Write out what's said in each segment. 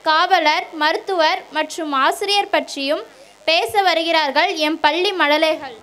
காவலர், மருத்துவர் மற்றும் ஆசிரியர் பற்றியும் பேச வருகிறார்கள் எம் பள்ளி மழலைகள்.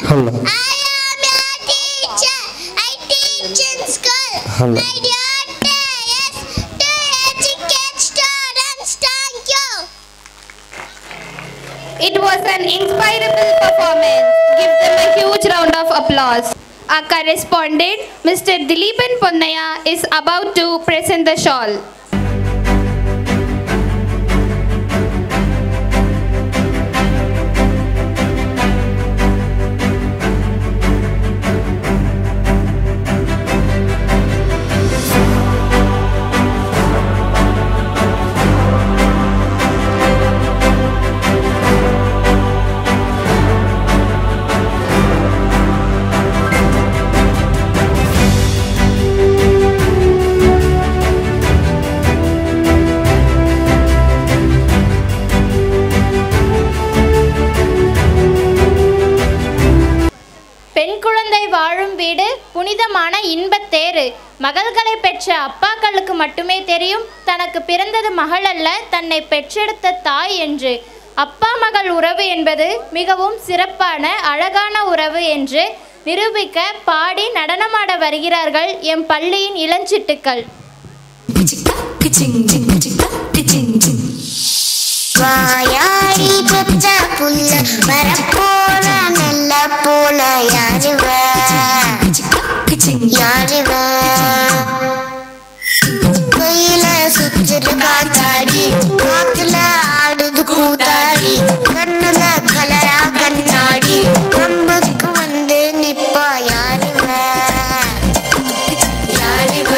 Hello. I am your teacher. I teach in school. Hello. My duty is to educate students. Thank you. It was an inspirable performance. Give them a huge round of applause. Our correspondent, Mr. Dileepan Ponnaya, is about to present the shawl. புனிதமான இன்பத்தேரு. மகள்களை பெற்ற அப்பாக்களுக்கு மட்டுமே தெரியும் தனக்கு பிறந்தது மகள் அல்ல, தன்னை பெற்றெடுத்த தாய் என்று. அப்பா மகள் உறவு என்பது மிகவும் சிறப்பான அழகான உறவு என்று நிரூபிக்க பாடி நடனமாட வருகிறார்கள் எம் பள்ளியின் இளஞ்சிட்டுக்கள். வாயாடி பெற்ற புல்ல வரப்போல நல்ல போல யாருவ யாருவ கையில சுத்துற காத்தாடி காத்துல ஆடுது கூத்தாடி கண்ணுல கலரா கண்ணாடி கம்புக்கு வந்து நிப்பா யாருவ யாருவ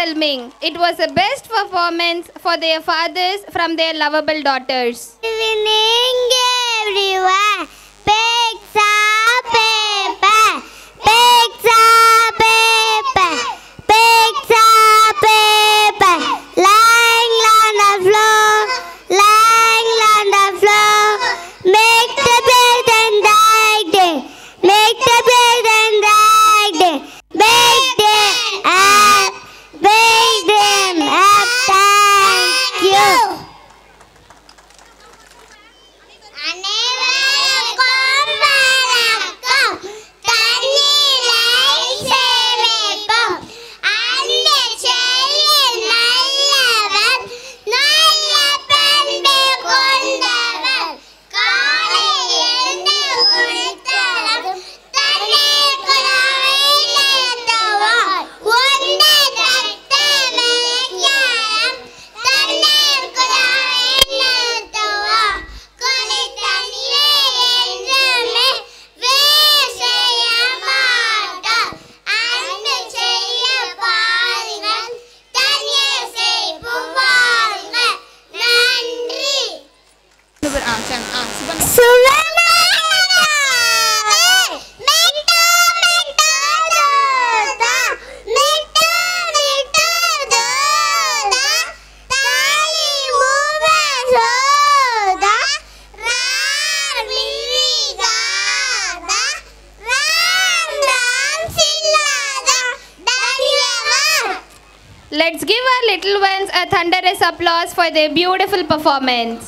overwhelming. It was the best performance for their fathers from their lovable daughters. Good evening, everyone. Pizza paper. Pizza paper. Pizza paper. Lying on the floor. Lying on the floor. Make the bed and ride it. Make the bed and ride it. Make them up. Make them up. Thank you. அனைவருக்கும் வணக்கம். தண்ணீரை சேமிப்போம். அந்த செயல் நல்லவர், நல்ல பண்பு கொண்டவர். காலை எழுந்து குளித்தலும் தண்ணீர் குழாயில் ஏற்றுவோம். உண்ட தட்ட மேய்க்காலம் தண்ணீர் குழாயில் ஏற்றுவோம். குளித்த நீரை என்றுமே வேஸ்ட் செய்ய மாட்டோம். அன்பு செய்ய பாருங்கள். தண்ணீர் சேமிப்போம் வாருங்கள். நன்றி. Let's give our little ones a thunderous applause for their beautiful performance.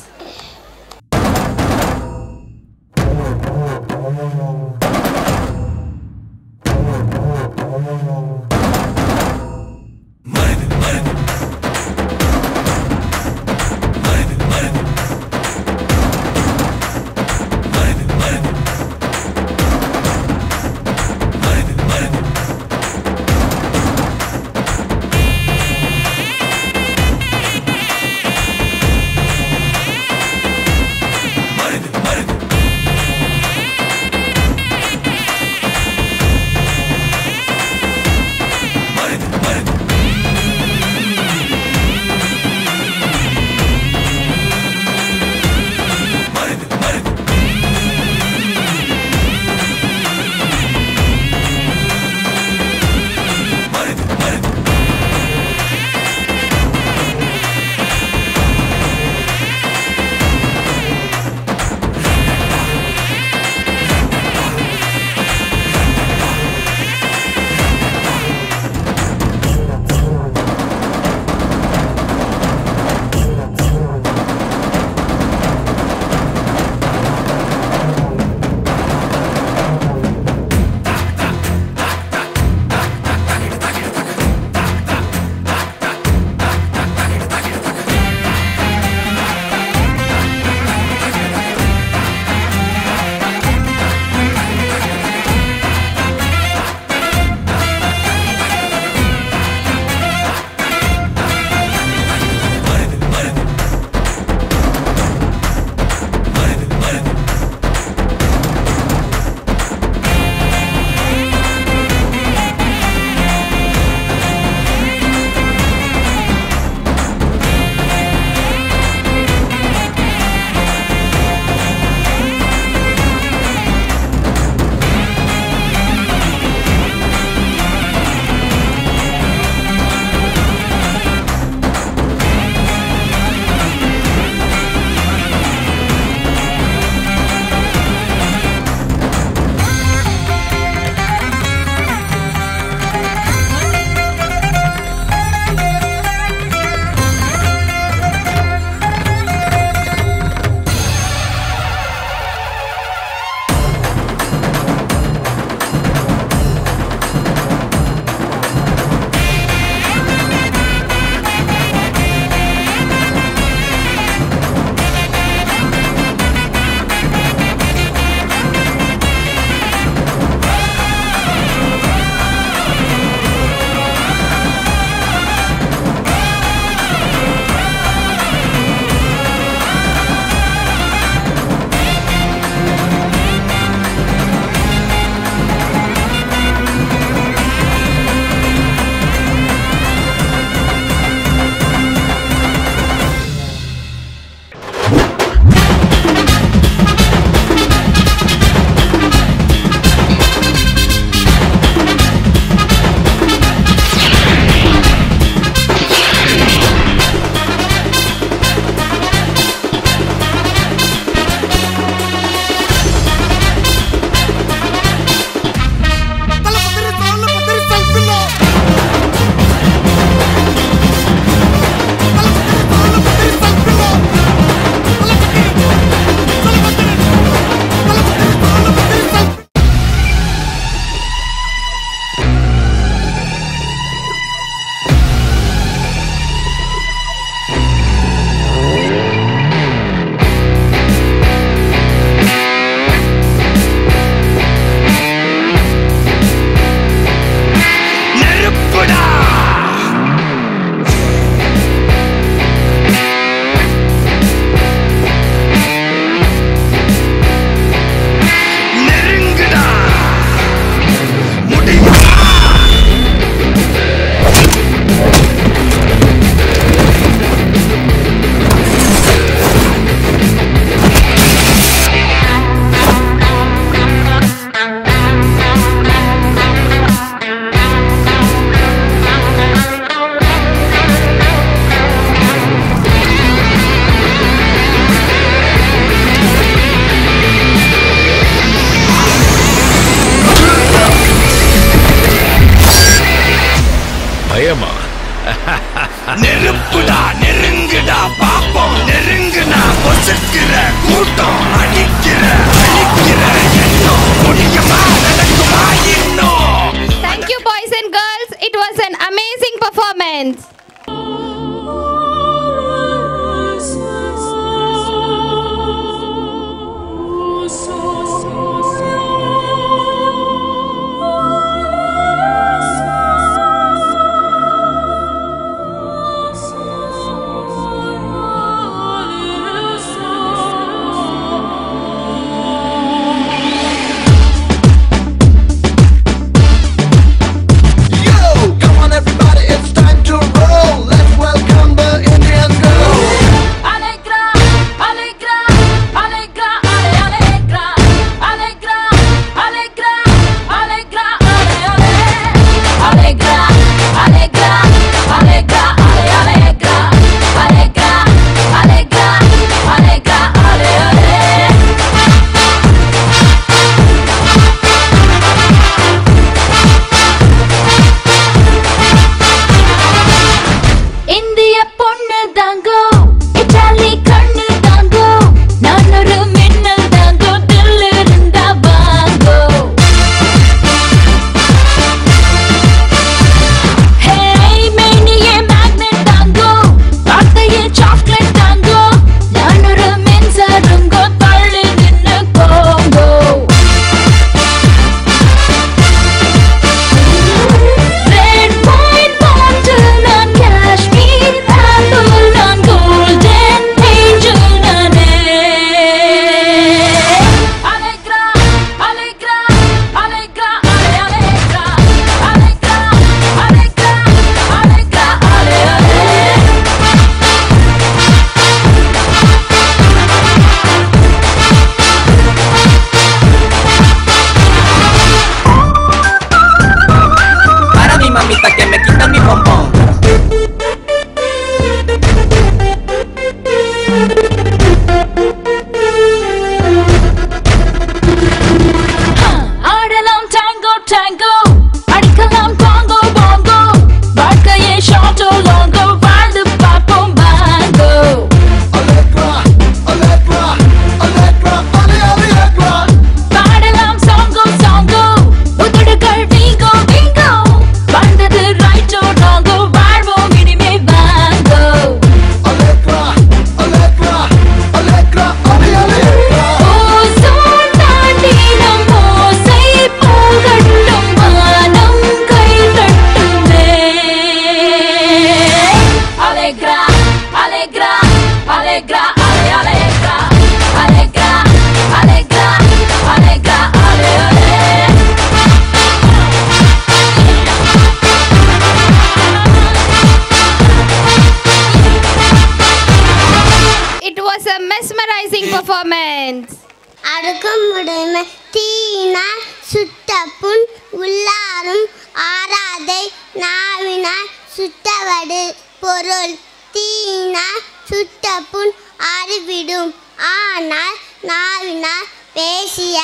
தீயினால் சுட்ட புண் உள்ளாரும் ஆறாதை நாவினால் சுட்டவடு பொருள். தீயினால் சுட்ட புண் ஆறிவிடும், ஆனால் நாவினால் பேசிய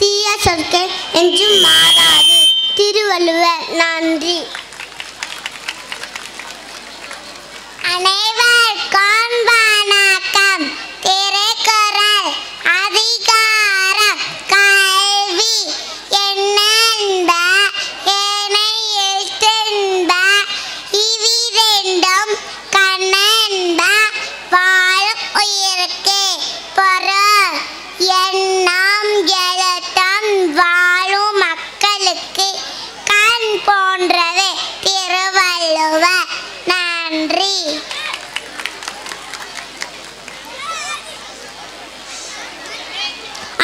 தீய சொற்கள் என்றும் மாறாது. திருவள்ளுவர். நன்றி. அனைவருக்கும் வணக்கம். திருக்குறள் அதிகாரம் கல்வி. என்னென்ப ஏனை எழுத்தென்ப இவ்விரண்டும் கண்ணென்ப வாழும் உயிர்க்கு பொருள். எண்ணம் எழுத்தும் வாழும் மக்களுக்கு கண் போன்றது. திருவள்ளுவர். நன்றி.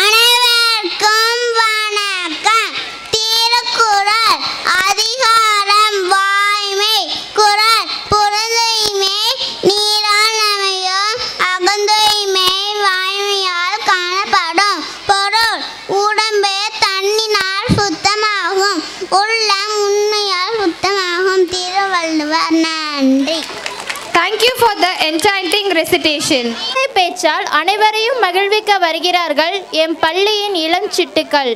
அனைவருக்கும் வணக்கம். திருக்குறள் அதிகாரம் வாய்மை. குறள் புறந்தூய்மை நீரால் அமையும், அகந்தூய்மை வாய்மையால் காணப்படும். பொருள் உடம்பு தண்ணினால் சுத்தமாகும், உள்ளம் உண்மையால் சுத்தமாகும். திருவள்ளுவர். நன்றி. Thank you for the enchanting recitation. பேச்சால் அனைவரையும் மகிழ்விக்க வருகிறார்கள் எம் பள்ளியின் இளம் சிட்டுக்கள்.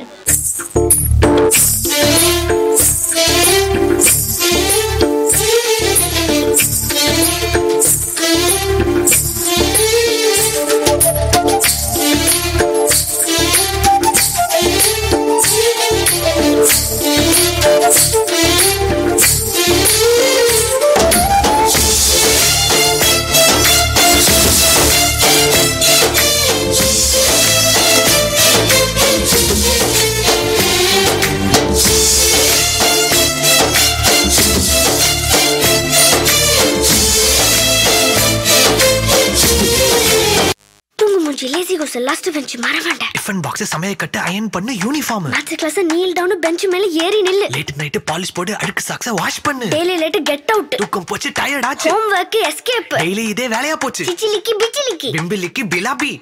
லாஸ்ட் பெஞ்ச் மறவாண்ட. டிஃபன் பாக்ஸ் சமைய கட்டு அயன் பண்ணு uniform. Maths class kneel down bench மேல ஏறி நில்லு. லேட் நைட் பாலிஷ் போடு அழுக்கு சாக்ஸ வாஷ் பண்ணு. Daily late get out. தூக்கம் போச்சு டயர்ட் ஆச்சு. Home work escape. டெய்லி இதே வேலையா போச்சு. சிச்சிலிக்கி பிச்சிலிக்கி பிம்பிலிக்கி பிலாபி.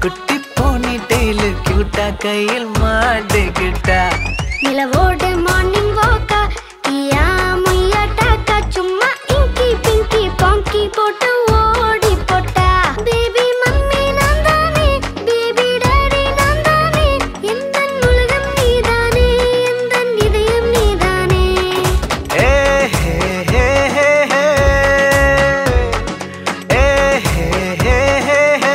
குட்டி போனி டெய்லு கியூட்டா கையில் மாட்டுக்கிட்டா. நிலவோடு மார்னிங் வாக்கா கியா முய்யா டாக்கா சும்மா இங்கி பிங்கி பாங்கி போட்டு ஓடி போட்டா. பேபி மம்மி நான் தானே, பேபி டாடி நான் தானே, எந்தன் உலகம் நீதானே, எந்தன் இதயம் நீதானே. ஏ ஹே ஹே ஹே ஹே ஏ ஹே ஹே ஹே ஹே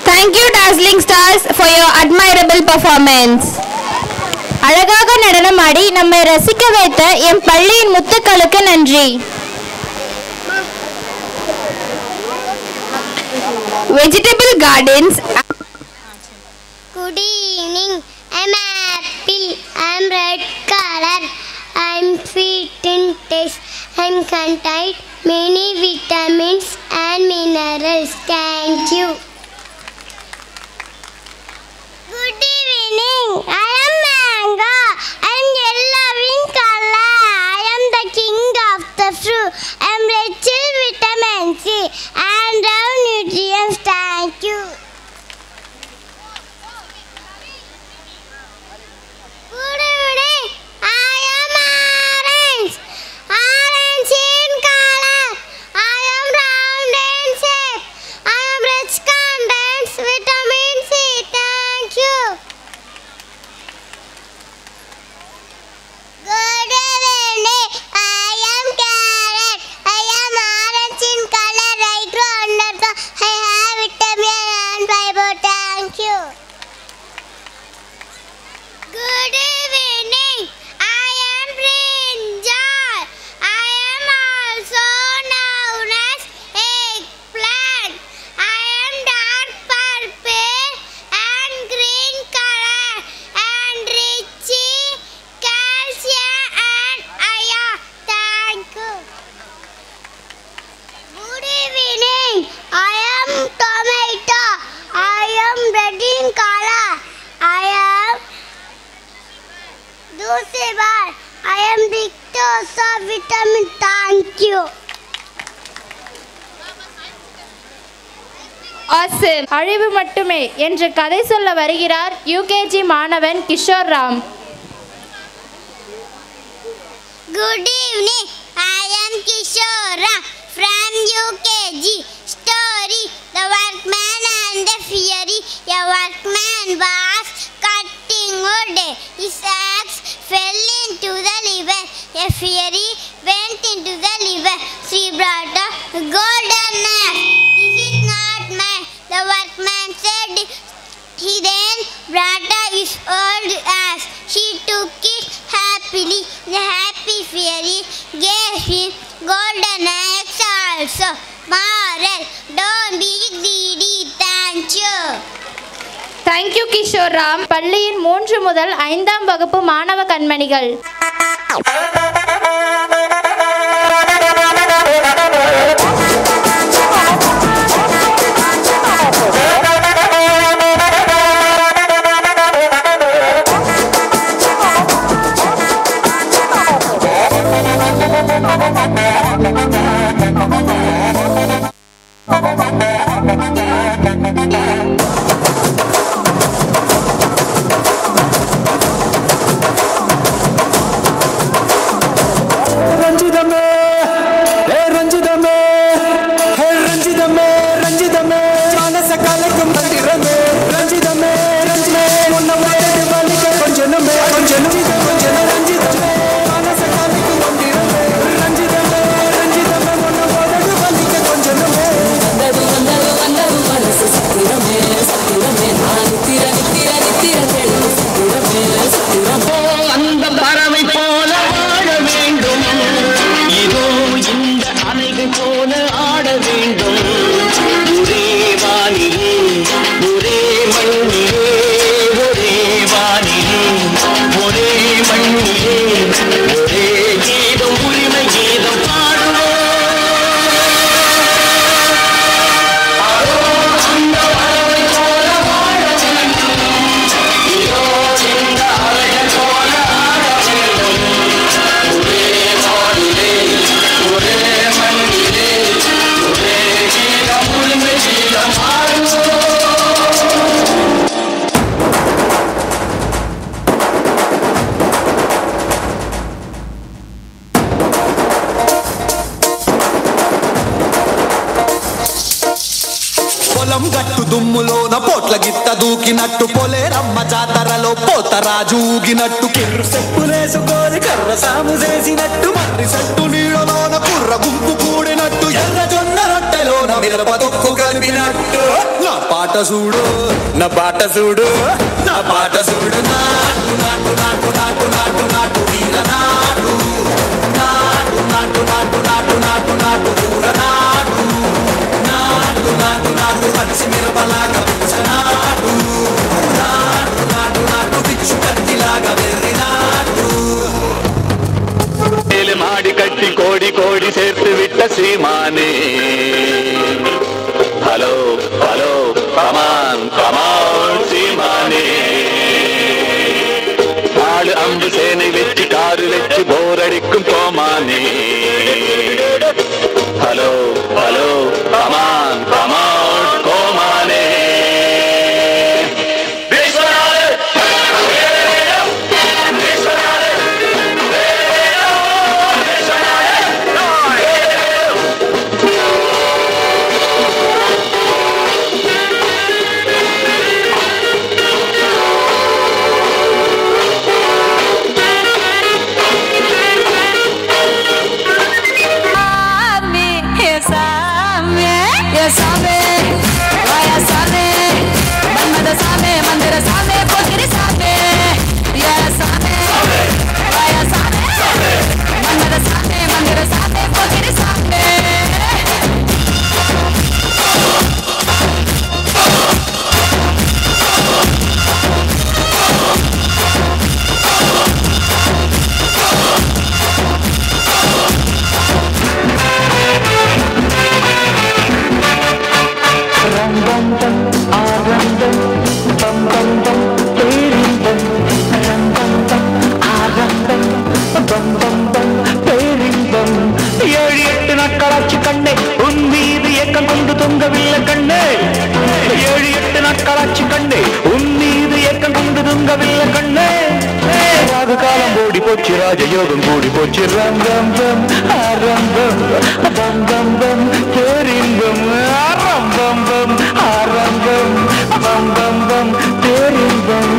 Thank you Dazzling Stars for your admirable performance. அழகாக நடனமாடி நம்மை ரசிக்க வைத்த எம் பள்ளியின் முத்துக்களுக்கு நன்றி. Vegetable gardens Good evening. I'm apple. I'm red color. I'm sweet in taste. I'm contain many vitamins and minerals. Thank you. Good evening. I am mango. I'm yellow in color. I am the king of the fruit. I'm rich in vitamin C and nutrients. Thank you. Good evening. I am orange. Orange in color. I am round in shape. I am rich contains vitamin C. Thank you. Good evening. I am carrot. I am orange in color. I grow under the. I have vitamin and fiber. Thank you. Good evening. I am brinjal. I am also known as eggplant. I am dark purple and green color and rich in calcium and iron. Thank you. Good evening. I am tomato. I am red in color. I am Dulcibar. I am the dose of vitamin. Thank you. Awesome. அழிவு மட்டுமே என்று கதை சொல்ல வருகிறார் UKG மாணவன் Kishore Ram. Good evening. I am Kishora from UKG. Story: The Workman and the Fury. A workman was cutting wood. His axe fell into the river. A fury went into the river. She brought a golden axe. This is not mine, the workman said. He then brought his old axe. She took it happily. The happy fairy gave him golden axe also. Moral: don't be greedy. Thank you. Thank you, Kishore Ram. பள்ளியின் 3 முதல் 5ஆம் வகுப்பு மாணவ கண்மணிகள். దుమ్ములోన పోట్ల గిత్త దూకినట్టు పొలేరమ్మ జాతరలో పోతరాజు ఊగినట్టు కిర్రు సెప్పులేసుకొని కర్ర సాము చేసినట్టు మర్రి సెట్టు నీళ్ళలోన కుర్ర గుంపు కూడినట్టు ఎర్ర జొన్న రొట్టెలోన మిరప తొక్కు కలిపినట్టు నా పాట చూడు నా పాట చూడు నా పాట చూడు నాటు నాటు నాటు నాటు నాటు నాటు వీర నాటు నాటు నాటు నాటు నాటు నాటు నాటు ఊర నాటు నాటు నాటు నాటు పచ్చి మిరపలాగా నాటు నాటు சீமானே. ஹலோ ஹலோ கமான் கமான் சீமானே. ஆளு அம்பு சேனை வச்சு காரு வச்சு போர் அடிக்கும் கோமானே. ஹலோ ஹலோ கமான் கமான் கோமானே. ராஜயோகம் கூடி போச்சு ரம் ரம் ரம் ஆரம் பம் பம் பம் பம் பேரின்பம் ஆரம் பம் பம் ஆரம் பம் பம் பம் பம் பேரின்பம்.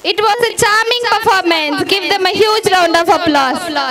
It was a charming performance. Give them a huge round of applause.